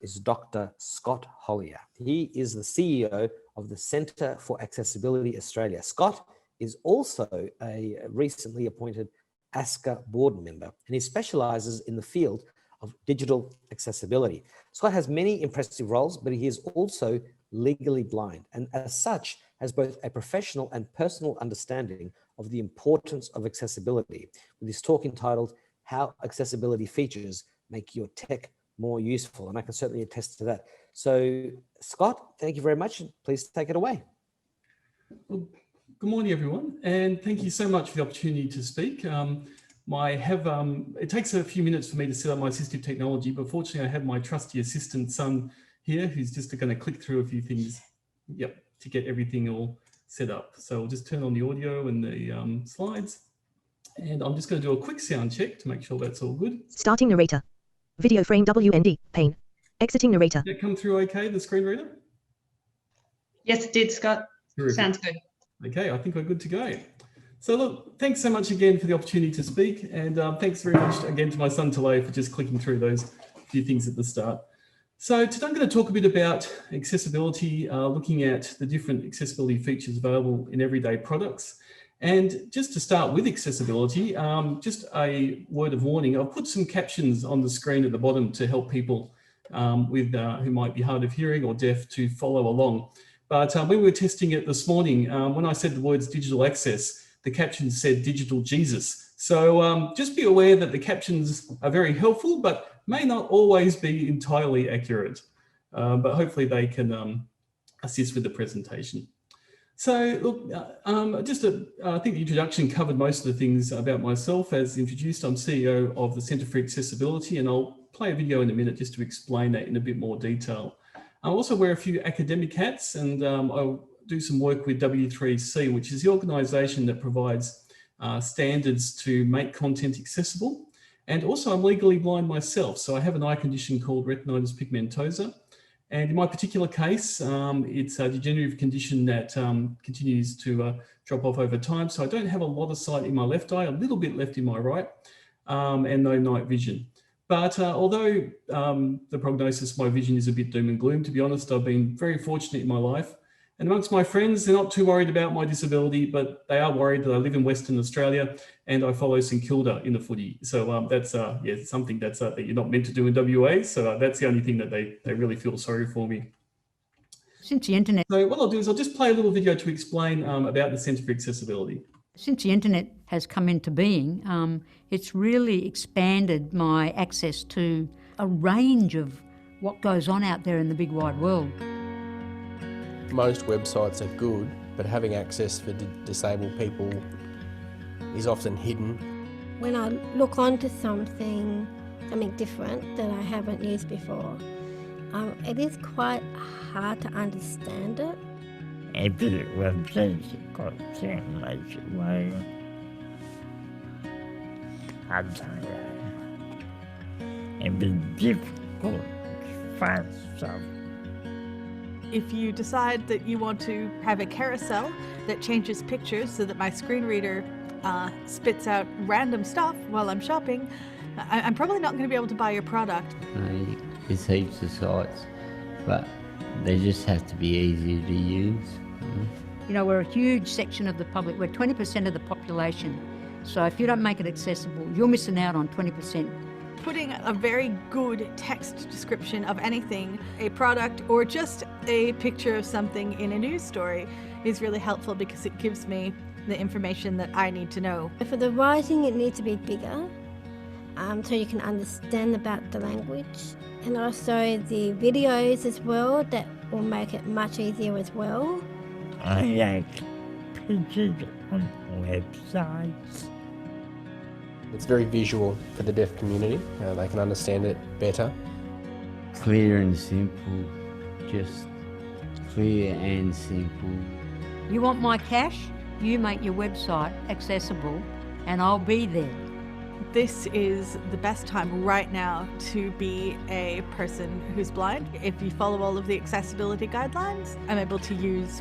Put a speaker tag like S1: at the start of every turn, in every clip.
S1: is Dr. Scott Hollier. He is the CEO of the Centre for Accessibility Australia. Scott is also a recently appointed ASCA board member, and he specialises in the field of digital accessibility. Scott has many impressive roles, but he is also legally blind, and as such has both a professional and personal understanding of the importance of accessibility, with his talk entitled How Accessibility Features Make Your Tech More Useful. And I can certainly attest to that. So Scott, thank you very much. Please take it away.
S2: Well, good morning, everyone. And thank you so much for the opportunity to speak. It takes a few minutes for me to set up my assistive technology, but fortunately I have my trusty assistant son here who's just going to click through a few things, to get everything all set up. So I'll just turn on the audio and the slides. And I'm just going to do a quick sound check to make sure that's all good.
S3: Starting narrator. Video frame WND, pane. Exiting narrator.
S2: Did that come through okay, the screen reader?
S4: Yes, it did, Scott.
S2: Terrific.
S4: Sounds good.
S2: Okay, I think we're good to go. So look, thanks so much again for the opportunity to speak. And thanks very much again to my son Talay for just clicking through those few things at the start. So today I'm going to talk a bit about accessibility, looking at the different accessibility features available in everyday products. And just to start with accessibility, just a word of warning, I've put some captions on the screen at the bottom to help people who might be hard of hearing or deaf to follow along. But when we were testing it this morning, when I said the words digital access, the captions said digital Jesus. So just be aware that the captions are very helpful, but may not always be entirely accurate. But hopefully they can assist with the presentation. So look, I think the introduction covered most of the things about myself. As introduced, I'm CEO of the Centre for Accessibility, and I'll play a video in a minute just to explain that in a bit more detail. I also wear a few academic hats, and I'll do some work with W3C, which is the organisation that provides standards to make content accessible. And also I'm legally blind myself, so I have an eye condition called retinitis pigmentosa. And in my particular case, it's a degenerative condition that continues to drop off over time. So I don't have a lot of sight in my left eye, a little bit left in my right, and no night vision. But although the prognosis of my vision is a bit doom and gloom, to be honest, I've been very fortunate in my life. And amongst my friends, they're not too worried about my disability, but they are worried that I live in Western Australia and I follow St Kilda in the footy. So that's something that's that you're not meant to do in WA. So that's the only thing that they really feel sorry for me.
S5: Since the internet.
S2: So what I'll do is I'll just play a little video to explain about the Centre for Accessibility.
S5: Since the internet has come into being, it's really expanded my access to a range of what goes on out there in the big wide world.
S6: Most websites are good, but having access for disabled people is often hidden.
S7: When I look onto something different that I haven't used before, it is quite hard to understand it.
S8: Every website's got translation way. It be difficult to find stuff.
S9: If you decide that you want to have a carousel that changes pictures so that my screen reader spits out random stuff while I'm shopping, I'm probably not going to be able to buy your product.
S8: There's heaps of sites, but they just have to be easier to use.
S5: You know, we're a huge section of the public. We're 20% of the population. So if you don't make it accessible, you're missing out on 20%.
S9: Putting a very good text description of anything, a product, or just a picture of something in a news story is really helpful because it gives me the information that I need to know.
S7: For the writing, it needs to be bigger, so you can understand about the language. And also the videos as well, that will make it much easier as well.
S8: I like pictures on websites.
S6: It's very visual for the deaf community. They can understand it better.
S8: Clear and simple, just clear and simple.
S5: You want my cash? You make your website accessible and I'll be there.
S9: This is the best time right now to be a person who's blind. If you follow all of the accessibility guidelines, I'm able to use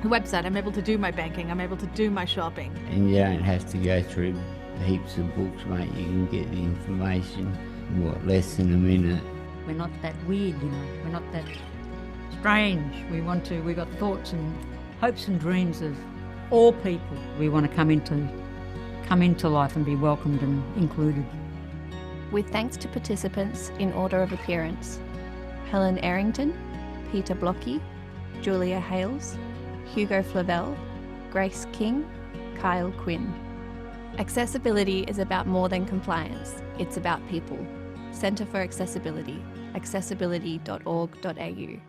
S9: the website, I'm able to do my banking, I'm able to do my shopping.
S8: And you don't have to go through heaps of books, mate. You can get the information in less than a minute.
S5: We're not that weird, you know. We're not that strange. We've got thoughts and hopes and dreams of all people. We want to come into life and be welcomed and included.
S10: With thanks to participants in order of appearance: Helen Errington, Peter Blocky, Julia Hales, Hugo Flavel, Grace King, Kyle Quinn. Accessibility is about more than compliance. It's about people. Centre for Accessibility, accessibility.org.au.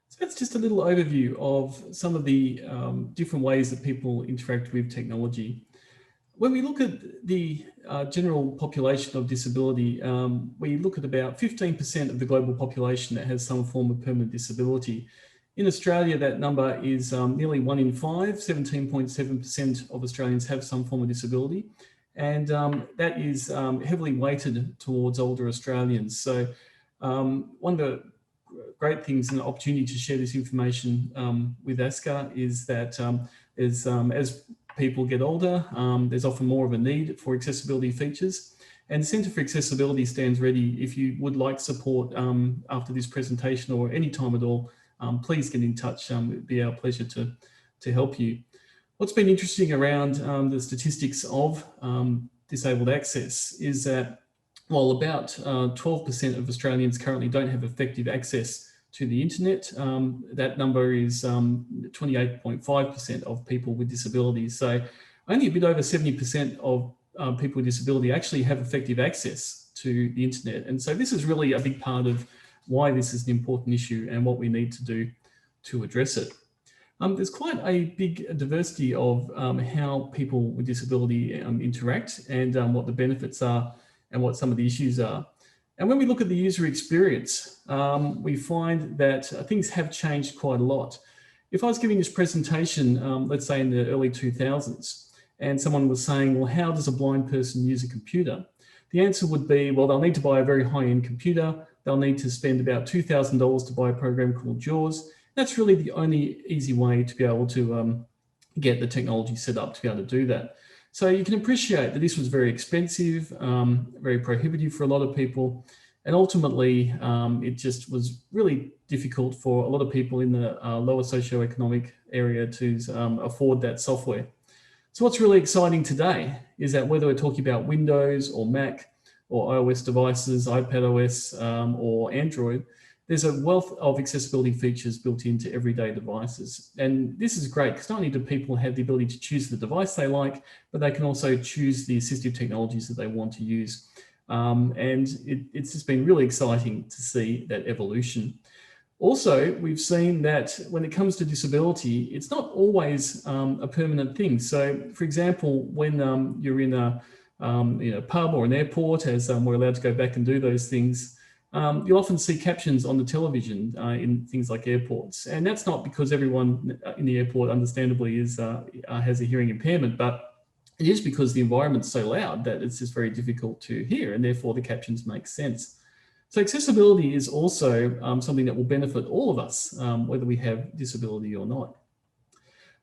S2: So that's just a little overview of some of the different ways that people interact with technology. When we look at the general population of disability, we look at about 15% of the global population that has some form of permanent disability. In Australia, that number is nearly 1 in 5, 17.7% of Australians have some form of disability. And that is heavily weighted towards older Australians. So one of the great things and the opportunity to share this information with ASCA is that as people get older, there's often more of a need for accessibility features. And the Centre for Accessibility stands ready if you would like support after this presentation or any time at all. Please get in touch. It'd be our pleasure to help you. What's been interesting around the statistics of disabled access is that while about 12% of Australians currently don't have effective access to the internet, that number is 28.5% of people with disabilities. So only a bit over 70% of people with disability actually have effective access to the internet. And so this is really a big part of why this is an important issue and what we need to do to address it. There's quite a big diversity of how people with disability interact and what the benefits are and what some of the issues are. And when we look at the user experience, we find that things have changed quite a lot. If I was giving this presentation, let's say in the early 2000s, and someone was saying, well, how does a blind person use a computer? The answer would be, well, they'll need to buy a very high-end computer. They'll need to spend about $2,000 to buy a program called JAWS. That's really the only easy way to be able to get the technology set up to be able to do that. So you can appreciate that this was very expensive, very prohibitive for a lot of people. And ultimately, it just was really difficult for a lot of people in the lower socioeconomic area to afford that software. So what's really exciting today is that whether we're talking about Windows or Mac or iOS devices, iPadOS or Android, there's a wealth of accessibility features built into everyday devices. And this is great because not only do people have the ability to choose the device they like, but they can also choose the assistive technologies that they want to use. And it's just been really exciting to see that evolution. Also, we've seen that when it comes to disability, it's not always a permanent thing. So, for example, when you're in a pub or an airport, as we're allowed to go back and do those things, you'll often see captions on the television in things like airports. And that's not because everyone in the airport, understandably, has a hearing impairment, but it is because the environment's so loud that it's just very difficult to hear, and therefore the captions make sense. So accessibility is also something that will benefit all of us, whether we have disability or not.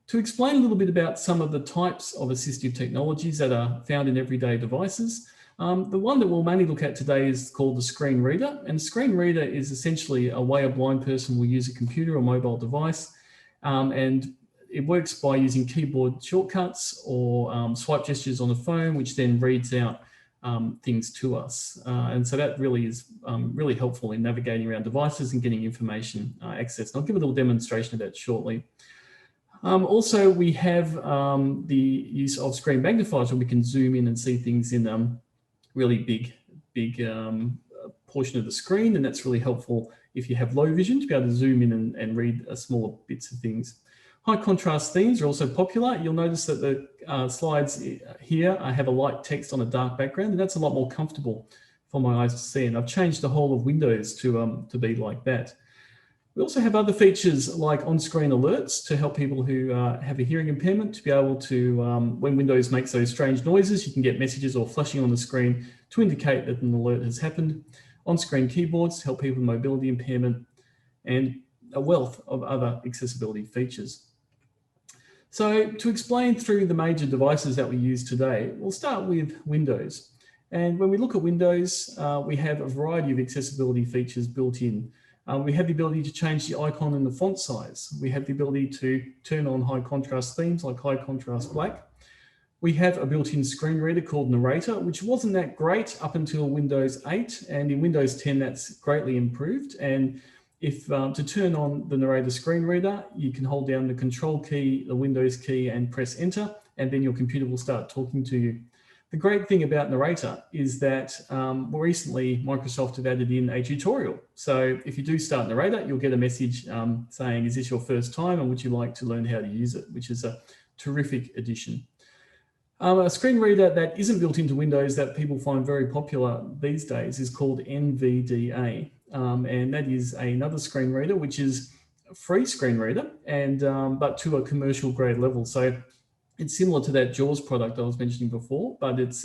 S2: To explain a little bit about some of the types of assistive technologies that are found in everyday devices, the one that we'll mainly look at today is called the screen reader. And screen reader is essentially a way a blind person will use a computer or mobile device. And it works by using keyboard shortcuts or swipe gestures on the phone, which then reads out things to us. And so that really is really helpful in navigating around devices and getting information accessed. And I'll give a little demonstration of that shortly. Also, we have the use of screen magnifiers where we can zoom in and see things in really big portion of the screen. And that's really helpful if you have low vision to be able to zoom in and read smaller bits of things. High contrast themes are also popular. You'll notice that the slides here have a light text on a dark background, and that's a lot more comfortable for my eyes to see. And I've changed the whole of Windows to be like that. We also have other features like on-screen alerts to help people who have a hearing impairment to be able to, when Windows makes those strange noises, you can get messages or flashing on the screen to indicate that an alert has happened. On-screen keyboards to help people with mobility impairment, and a wealth of other accessibility features. So to explain through the major devices that we use today, we'll start with Windows. And when we look at Windows, we have a variety of accessibility features built in. We have the ability to change the icon and the font size. We have the ability to turn on high contrast themes like high contrast black. We have a built-in screen reader called Narrator, which wasn't that great up until Windows 8. And in Windows 10, that's greatly improved. And if to turn on the Narrator screen reader, you can hold down the Control key, the Windows key, and press Enter, and then your computer will start talking to you. The great thing about Narrator is that more recently, Microsoft have added in a tutorial. So if you do start Narrator, you'll get a message saying, is this your first time and would you like to learn how to use it, which is a terrific addition. A screen reader that isn't built into Windows that people find very popular these days is called NVDA. And that is another screen reader, which is a free screen reader, and but to a commercial grade level. So it's similar to that JAWS product I was mentioning before, but it's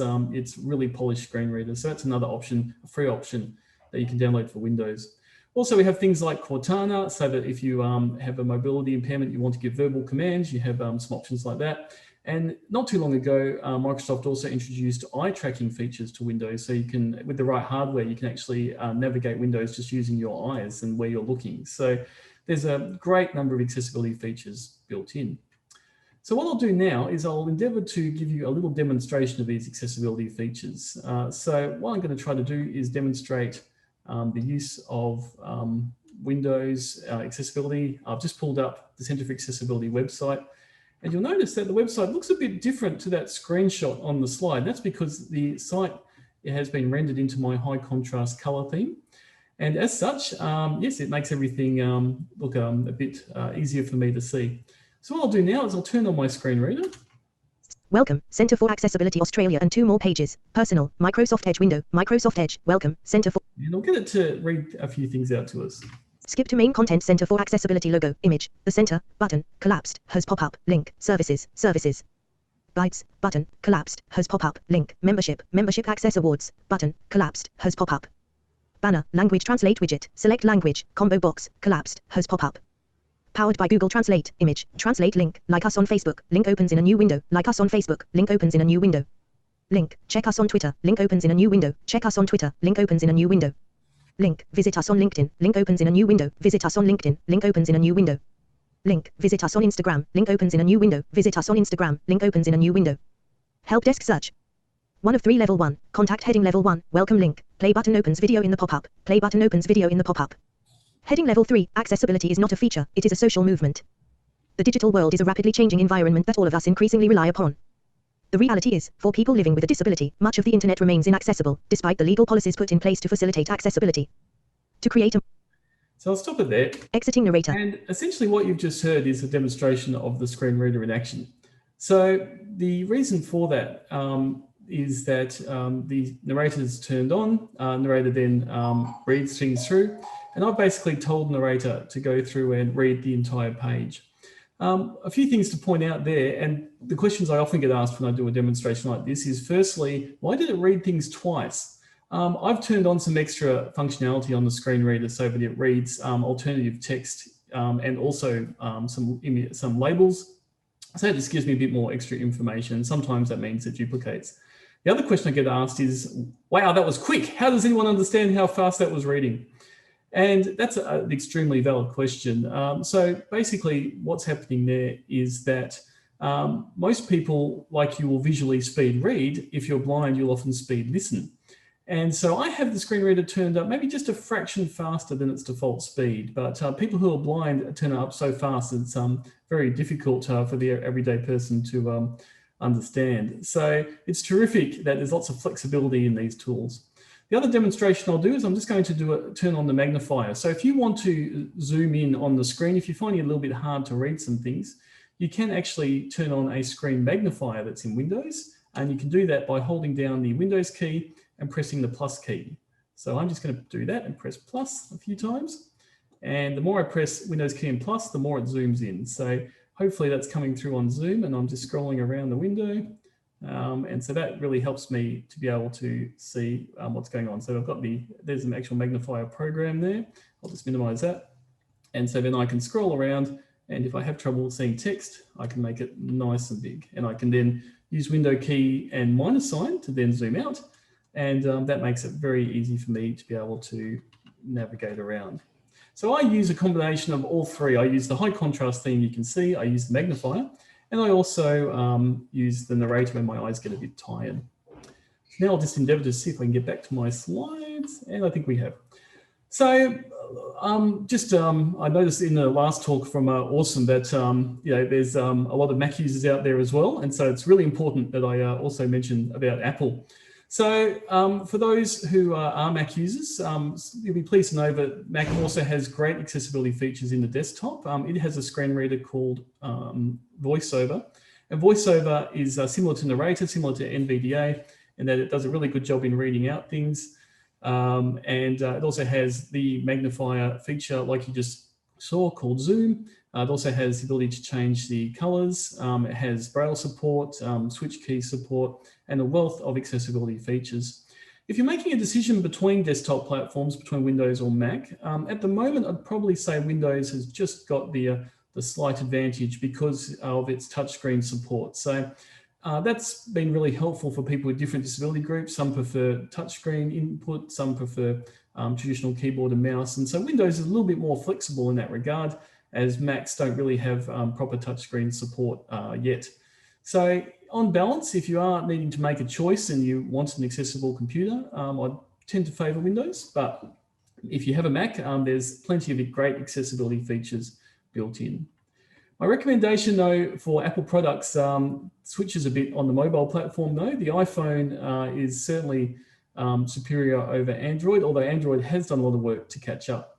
S2: really polished screen reader. So that's another option, a free option that you can download for Windows. Also, we have things like Cortana, so that if you have a mobility impairment, you want to give verbal commands, you have some options like that. And not too long ago, Microsoft also introduced eye tracking features to Windows. So you can, with the right hardware, you can actually navigate Windows just using your eyes and where you're looking. So there's a great number of accessibility features built in. So what I'll do now is I'll endeavor to give you a little demonstration of these accessibility features. So what I'm going to try to do is demonstrate the use of Windows accessibility. I've just pulled up the Centre for Accessibility website. And you'll notice that the website looks a bit different to that screenshot on the slide. That's because the site has been rendered into my high contrast color theme. And as such, yes, it makes everything look a bit easier for me to see. So what I'll do now is I'll turn on my screen reader.
S3: Welcome, Centre for Accessibility Australia, and 2 more pages. Personal, Microsoft Edge window, Microsoft Edge, welcome, Centre for...
S2: And I'll get it to read a few things out to us.
S3: Skip to main content, Centre for Accessibility logo, image, the center, button, collapsed, has pop-up, link, services, bytes, button, collapsed, has pop-up, link, membership access awards, button, collapsed, has pop-up. Banner, language translate widget, select language, combo box, collapsed, has pop-up. Powered by Google Translate, image, translate link, like us on Facebook, link opens in a new window, like us on Facebook, link opens in a new window. Link, check us on Twitter, link opens in a new window, check us on Twitter, link opens in a new window. Link, visit us on LinkedIn, link opens in a new window, visit us on LinkedIn, link opens in a new window. Link, visit us on Instagram, link opens in a new window, visit us on Instagram, link opens in a new window. Help desk search. 1 of 3 level 1, contact heading level 1, welcome link, play button opens video in the pop-up, play button opens video in the pop-up. Heading level 3, accessibility is not a feature, it is a social movement. The digital world is a rapidly changing environment that all of us increasingly rely upon. The reality is, for people living with a disability, much of the internet remains inaccessible, despite the legal policies put in place to facilitate accessibility. To create a...
S2: So I'll stop it there.
S3: Exiting narrator.
S2: And essentially what you've just heard is a demonstration of the screen reader in action. So the reason for that is that the narrator's turned on, narrator then reads things through, and I've basically told narrator to go through and read the entire page. A few things to point out there, and the questions I often get asked when I do a demonstration like this is, firstly, why did it read things twice? I've turned on some extra functionality on the screen reader so that it reads alternative text and also some labels. So this gives me a bit more extra information. Sometimes that means it duplicates. The other question I get asked is, wow, that was quick. How does anyone understand how fast that was reading? And that's an extremely valid question. So basically what's happening there is that most people, like you, will visually speed read. If you're blind, you'll often speed listen. And so I have the screen reader turned up maybe just a fraction faster than its default speed, but people who are blind turn it up so fast that it's very difficult for the everyday person to understand. So it's terrific that there's lots of flexibility in these tools. The other demonstration I'll do is I'm just going to turn on the magnifier. So if you want to zoom in on the screen, if you're finding it a little bit hard to read some things, you can actually turn on a screen magnifier that's in Windows. And you can do that by holding down the Windows key and pressing the plus key. So I'm just going to do that and press plus a few times. And the more I press Windows key and plus, the more it zooms in. So hopefully that's coming through on Zoom, and I'm just scrolling around the window. And so that really helps me to be able to see what's going on. So I've got there's an actual magnifier program there. I'll just minimize that. And so then I can scroll around, and if I have trouble seeing text, I can make it nice and big. And I can then use window key and minus sign to then zoom out. And that makes it very easy for me to be able to navigate around. So I use a combination of all three. I use the high contrast theme you can see, I use the magnifier, and I also use the narrator when my eyes get a bit tired. Now I'll just endeavor to see if I can get back to my slides, and I think we have. So I noticed in the last talk from Awesome that there's a lot of Mac users out there as well, and so it's really important that I also mention about Apple. So for those who are Mac users, you'll be pleased to know that Mac also has great accessibility features in the desktop. It has a screen reader called VoiceOver, and VoiceOver is similar to Narrator, similar to NVDA, in that it does a really good job in reading out things. It also has the magnifier feature like you just saw called Zoom. It also has the ability to change the colors. It has Braille support, switch key support, and a wealth of accessibility features. If you're making a decision between desktop platforms, between Windows or Mac, at the moment, I'd probably say Windows has just got the slight advantage because of its touchscreen support. So that's been really helpful for people with different disability groups. Some prefer touchscreen input, some prefer traditional keyboard and mouse. And so Windows is a little bit more flexible in that regard, as Macs don't really have proper touchscreen support yet. So on balance, if you are needing to make a choice and you want an accessible computer, I tend to favor Windows. But if you have a Mac, there's plenty of great accessibility features built in. My recommendation, though, for Apple products switches a bit on the mobile platform, though. The iPhone is certainly superior over Android, although Android has done a lot of work to catch up.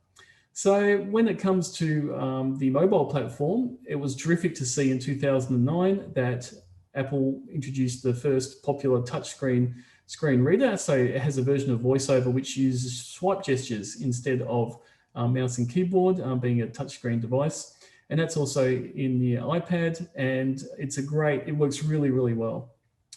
S2: So when it comes to the mobile platform, it was terrific to see in 2009 that Apple introduced the first popular touchscreen screen reader. So it has a version of VoiceOver which uses swipe gestures instead of mouse and keyboard, being a touchscreen device. And that's also in the iPad, and it works really, really well.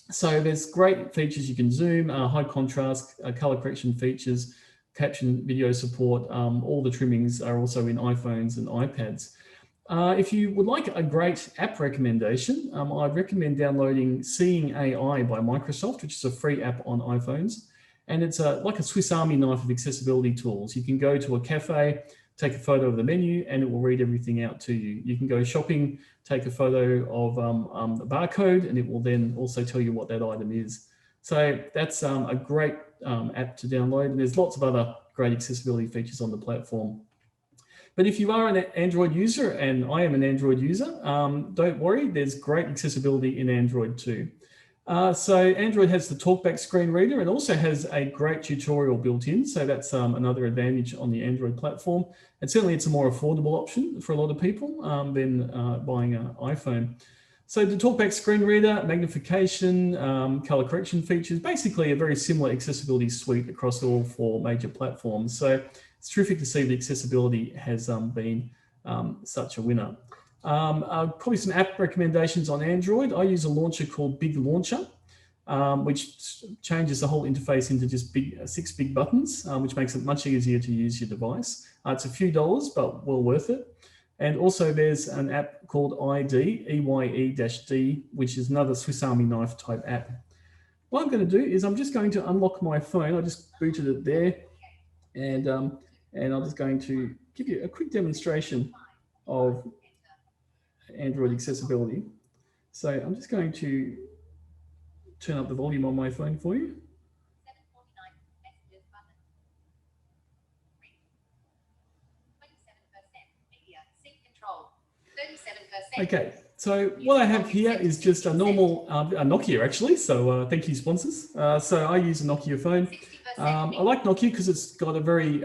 S2: So there's great features. You can zoom, high contrast, color correction features, caption video support. All the trimmings are also in iPhones and iPads. If you would like a great app recommendation, I'd recommend downloading Seeing AI by Microsoft, which is a free app on iPhones. And it's like a Swiss Army knife of accessibility tools. You can go to a cafe, take a photo of the menu, and it will read everything out to you. You can go shopping, take a photo of the barcode, and it will then also tell you what that item is. So that's a great app to download, and there's lots of other great accessibility features on the platform. But if you are an Android user, and I am an Android user, don't worry, there's great accessibility in Android too. So Android has the TalkBack screen reader and also has a great tutorial built in. So that's another advantage on the Android platform. And certainly it's a more affordable option for a lot of people than buying an iPhone. So the TalkBack screen reader, magnification, color correction features, basically a very similar accessibility suite across all four major platforms. So it's terrific to see the accessibility has been such a winner. Probably some app recommendations on Android. I use a launcher called Big Launcher, which changes the whole interface into just 6 big buttons, which makes it much easier to use your device. It's a few dollars, but well worth it. And also there's an app called ID, EYE-D, which is another Swiss Army knife type app. What I'm going to do is I'm just going to unlock my phone. I just booted it there, and I'm just going to give you a quick demonstration of Android accessibility. So I'm just going to turn up the volume on my phone for you. Okay, so what I have here is just a normal a Nokia actually. So thank you, sponsors. So I use a Nokia phone. I like Nokia because it's got a very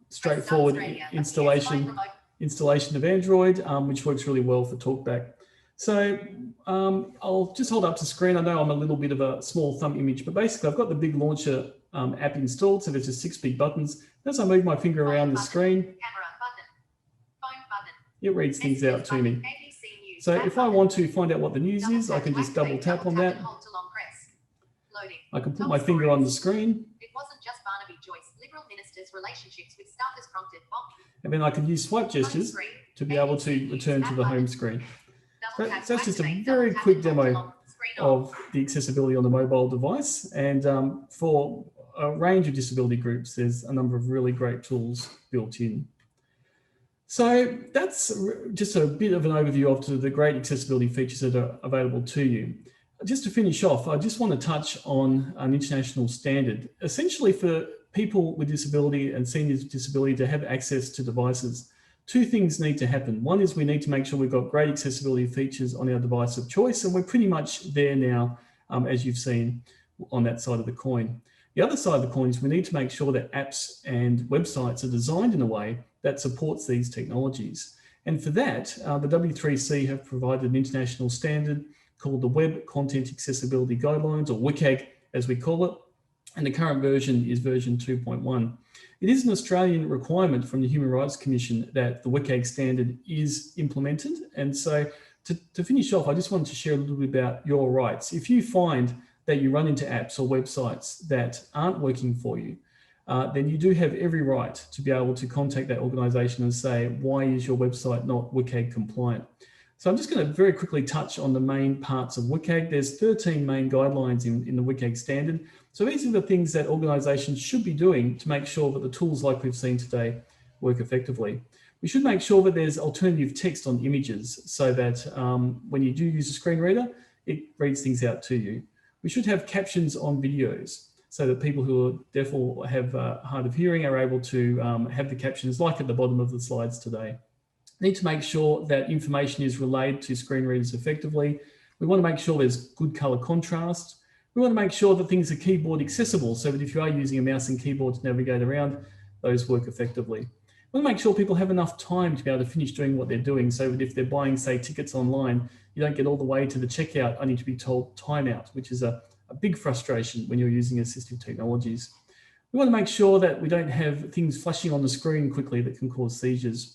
S2: straightforward installation of Android, which works really well for TalkBack. So I'll just hold up to screen. I know I'm a little bit of a small thumb image, but basically I've got the Big Launcher app installed. So there's just 6 big buttons. As I move my finger around the screen, it reads things out to me. So if I want to find out what the news is, I can just double tap on that. I can put my finger on the screen.
S11: It wasn't just Barnaby Joyce, Liberal ministers' relationships with staffers prompted bomb.
S2: And then I can use swipe gestures to be able to return to the home screen. So that's just a very quick demo of the accessibility on the mobile device. And for a range of disability groups, there's a number of really great tools built in. So that's just a bit of an overview of the great accessibility features that are available to you. Just to finish off, I just want to touch on an international standard. Essentially, for people with disability and seniors with disability to have access to devices, two things need to happen. One is we need to make sure we've got great accessibility features on our device of choice, and we're pretty much there now, as you've seen on that side of the coin. The other side of the coin is we need to make sure that apps and websites are designed in a way that supports these technologies. And for that, the W3C have provided an international standard called the Web Content Accessibility Guidelines, or WCAG as we call it, and the current version is version 2.1. It is an Australian requirement from the Human Rights Commission that the WCAG standard is implemented. And so to finish off, I just wanted to share a little bit about your rights. If you find that you run into apps or websites that aren't working for you, then you do have every right to be able to contact that organisation and say, why is your website not WCAG compliant? So I'm just going to very quickly touch on the main parts of WCAG. There's 13 main guidelines in the WCAG standard. So these are the things that organisations should be doing to make sure that the tools like we've seen today work effectively. We should make sure that there's alternative text on images so that when you do use a screen reader, it reads things out to you. We should have captions on videos so that people who are deaf or have hard of hearing are able to have the captions like at the bottom of the slides today. Need to make sure that information is relayed to screen readers effectively. We want to make sure there's good color contrast. We want to make sure that things are keyboard accessible so that if you are using a mouse and keyboard to navigate around, those work effectively. We want to make sure people have enough time to be able to finish doing what they're doing so that if they're buying, say, tickets online, you don't get all the way to the checkout only to be told timeout, which is a big frustration when you're using assistive technologies. We want to make sure that we don't have things flashing on the screen quickly that can cause seizures.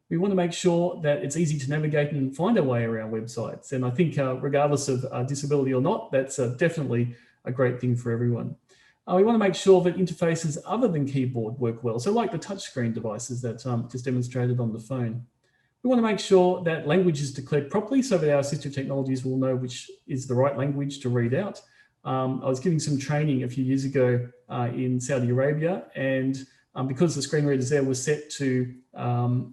S2: We want to make sure that it's easy to navigate and find our way around websites. And I think regardless of disability or not, that's definitely a great thing for everyone. We want to make sure that interfaces other than keyboard work well. So like the touchscreen devices that just demonstrated on the phone. We want to make sure that language is declared properly so that our assistive technologies will know which is the right language to read out. I was giving some training a few years ago in Saudi Arabia, and because the screen readers there were set to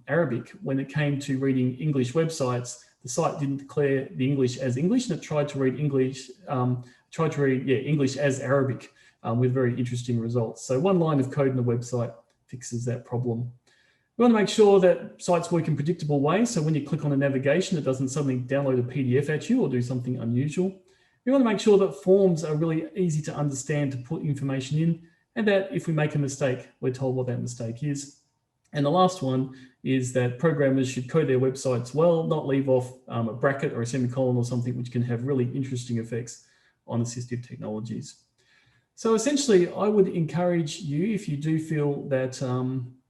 S2: Arabic, when it came to reading English websites, the site didn't declare the English as English, and it tried to read English, English as Arabic with very interesting results. So one line of code in the website fixes that problem. We want to make sure that sites work in predictable ways. So when you click on a navigation, it doesn't suddenly download a PDF at you or do something unusual. We want to make sure that forms are really easy to understand to put information in, and that if we make a mistake, we're told what that mistake is. And the last one is that programmers should code their websites well, not leave off a bracket or a semicolon or something, which can have really interesting effects on assistive technologies. So essentially, I would encourage you, if you do feel that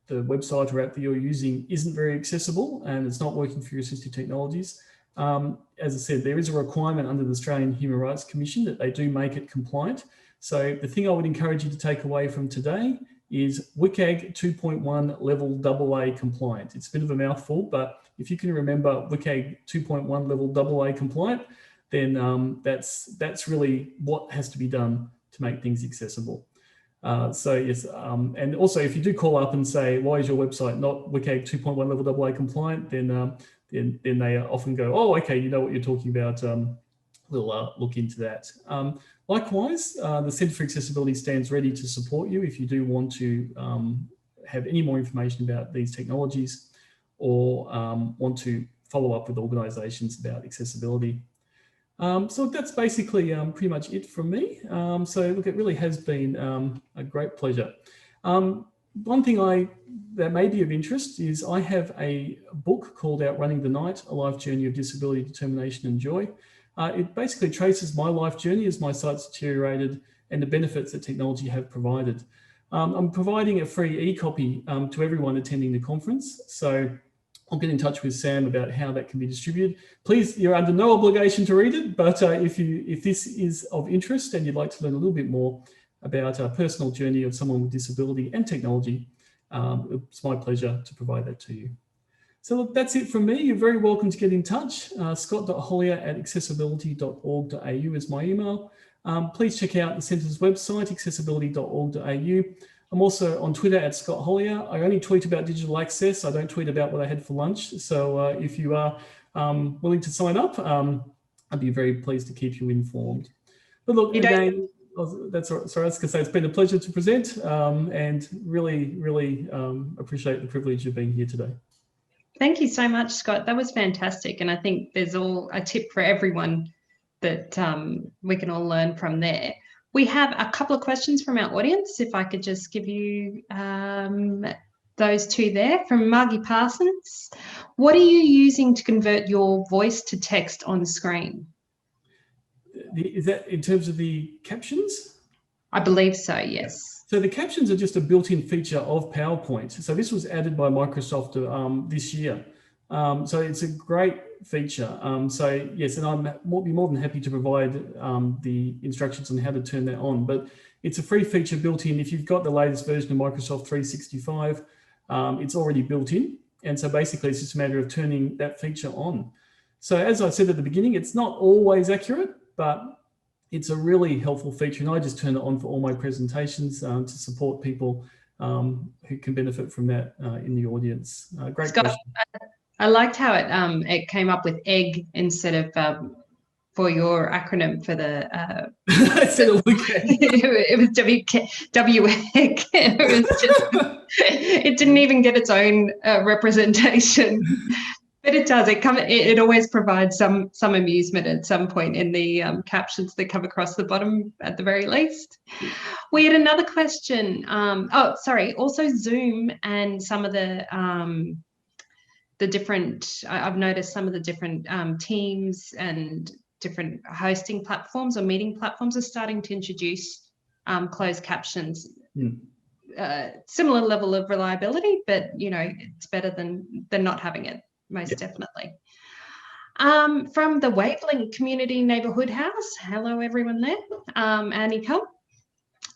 S2: the website or app that you're using isn't very accessible and it's not working for your assistive technologies, as I said, there is a requirement under the Australian Human Rights Commission that they do make it compliant. So the thing I would encourage you to take away from today is WCAG 2.1 level AA compliant. It's a bit of a mouthful, but if you can remember WCAG 2.1 level AA compliant, then that's really what has to be done to make things accessible. So yes, and also if you do call up and say, why is your website not WCAG 2.1 level AA compliant, then they often go, oh, okay, you know what you're talking about. We'll look into that. Likewise, the Centre for Accessibility stands ready to support you if you do want to have any more information about these technologies or want to follow up with organisations about accessibility. So that's basically pretty much it from me. So look, it really has been a great pleasure. One thing that may be of interest is I have a book called Outrunning the Night, A Life Journey of Disability, Determination and Joy. It basically traces my life journey as my sight's deteriorated and the benefits that technology have provided. I'm providing a free e-copy to everyone attending the conference. So I'll get in touch with Sam about how that can be distributed. Please, you're under no obligation to read it, but if this is of interest and you'd like to learn a little bit more about a personal journey of someone with disability and technology, it's my pleasure to provide that to you. So look, that's it from me. You're very welcome to get in touch. Scott.Hollier@accessibility.org.au is my email. please check out the Centre's website, accessibility.org.au. I'm also on Twitter at Scott Hollier. I only tweet about digital access. I don't tweet about what I had for lunch. So if you are willing to sign up, I'd be very pleased to keep you informed. But look, again, that's sorry, I was going to say it's been a pleasure to present, and really appreciate the privilege of being here today.
S4: Thank you so much, Scott. That was fantastic. And I think there's all a tip for everyone that we can all learn from there. We have a couple of questions from our audience. If I could just give you those two there. From Margie Parsons. What are you using to convert your voice to text on screen?
S2: Is that in terms of the captions?
S4: I believe so, yes.
S2: So the captions are just a built-in feature of PowerPoint. So this was added by Microsoft this year. So it's a great feature. So yes, and I'll be more than happy to provide the instructions on how to turn that on. But it's a free feature built in. If you've got the latest version of Microsoft 365, it's already built in. And so basically it's just a matter of turning that feature on. So as I said at the beginning, it's not always accurate, but it's a really helpful feature. And I just turn it on for all my presentations to support people who can benefit from that in the audience. Great
S4: Scott,
S2: question.
S4: I liked how it came up with egg instead of for your acronym for the it was WCAG. It was just it didn't even get its own representation, but it does. It always provides some amusement at some point in the captions that come across the bottom at the very least. We had another question. Also Zoom and some of the different. I've noticed some of the different teams and different hosting platforms or meeting platforms are starting to introduce closed captions. Similar level of reliability, but it's better than not having it, most definitely. From the Wavelink Community Neighbourhood House, hello everyone there, Annie Cull.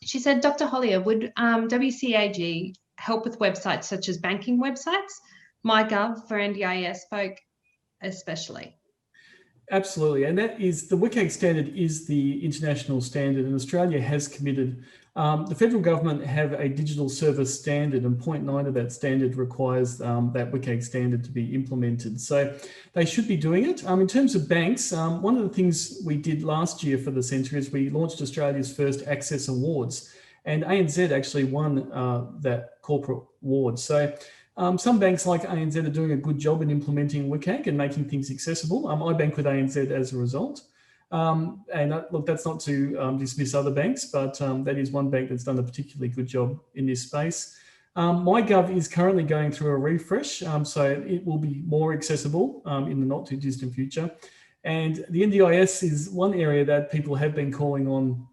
S4: She said, Dr. Hollier, would WCAG help with websites such as banking websites, MyGov for NDIS folk especially?
S2: Absolutely, and that is, the WCAG standard is the international standard, and Australia has committed. The federal government have a digital service standard, and 0.9 of that standard requires that WCAG standard to be implemented. So they should be doing it. In terms of banks, one of the things we did last year for the centre is we launched Australia's first Access Awards, and ANZ actually won that corporate award. So some banks like ANZ are doing a good job in implementing WCAG and making things accessible. I bank with ANZ as a result. And look, that's not to dismiss other banks, but that is one bank that's done a particularly good job in this space. MyGov is currently going through a refresh, so it will be more accessible in the not too distant future. And the NDIS is one area that people have been calling on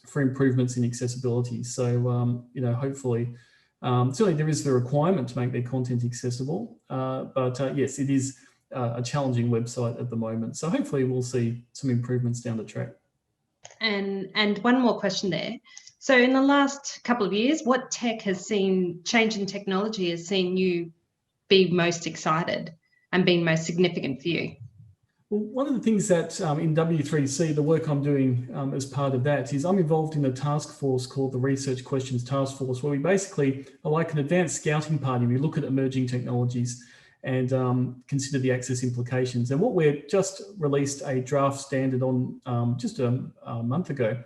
S2: for improvements in accessibility. So, hopefully, certainly there is the requirement to make their content accessible, but yes, it is a challenging website at the moment. So hopefully we'll see some improvements down the track.
S4: And one more question there. So in the last couple of years, what change in technology has seen you be most excited and been most significant for you?
S2: Well, one of the things that in W3C, the work I'm doing as part of that is I'm involved in a task force called the Research Questions Task Force, where we basically are like an advanced scouting party. We look at emerging technologies and consider the access implications. And what we've just released a draft standard on just a month ago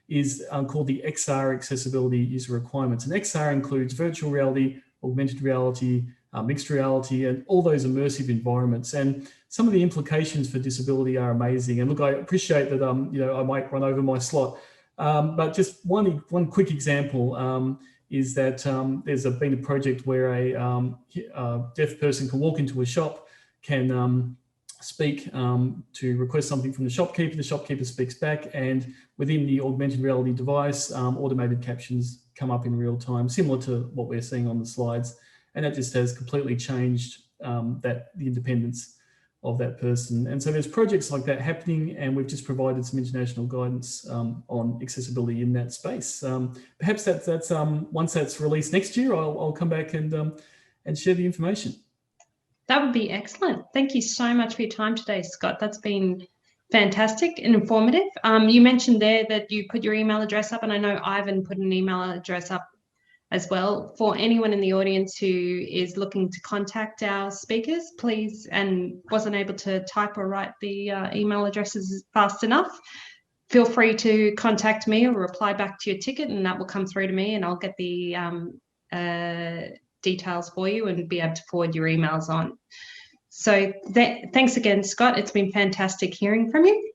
S2: is called the XR Accessibility User Requirements. And XR includes virtual reality, augmented reality, mixed reality, and all those immersive environments. And some of the implications for disability are amazing. And look, I appreciate that I might run over my slot, but just one quick example is that there's been a project where a deaf person can walk into a shop, can speak to request something from the shopkeeper speaks back, and within the augmented reality device, automated captions come up in real time, similar to what we're seeing on the slides. And that just has completely changed the independence of that person. And so there's projects like that happening, and we've just provided some international guidance on accessibility in that space. Perhaps that's once that's released next year, I'll come back and share the information.
S4: That would be excellent. Thank you so much for your time today, Scott. That's been fantastic and informative. You mentioned there that you put your email address up, and I know Ivan put an email address up as well. For anyone in the audience who is looking to contact our speakers, please, and wasn't able to type or write the email addresses fast enough, feel free to contact me or reply back to your ticket, and that will come through to me, and I'll get the details for you and be able to forward your emails on. So thanks again, Scott. It's been fantastic hearing from you.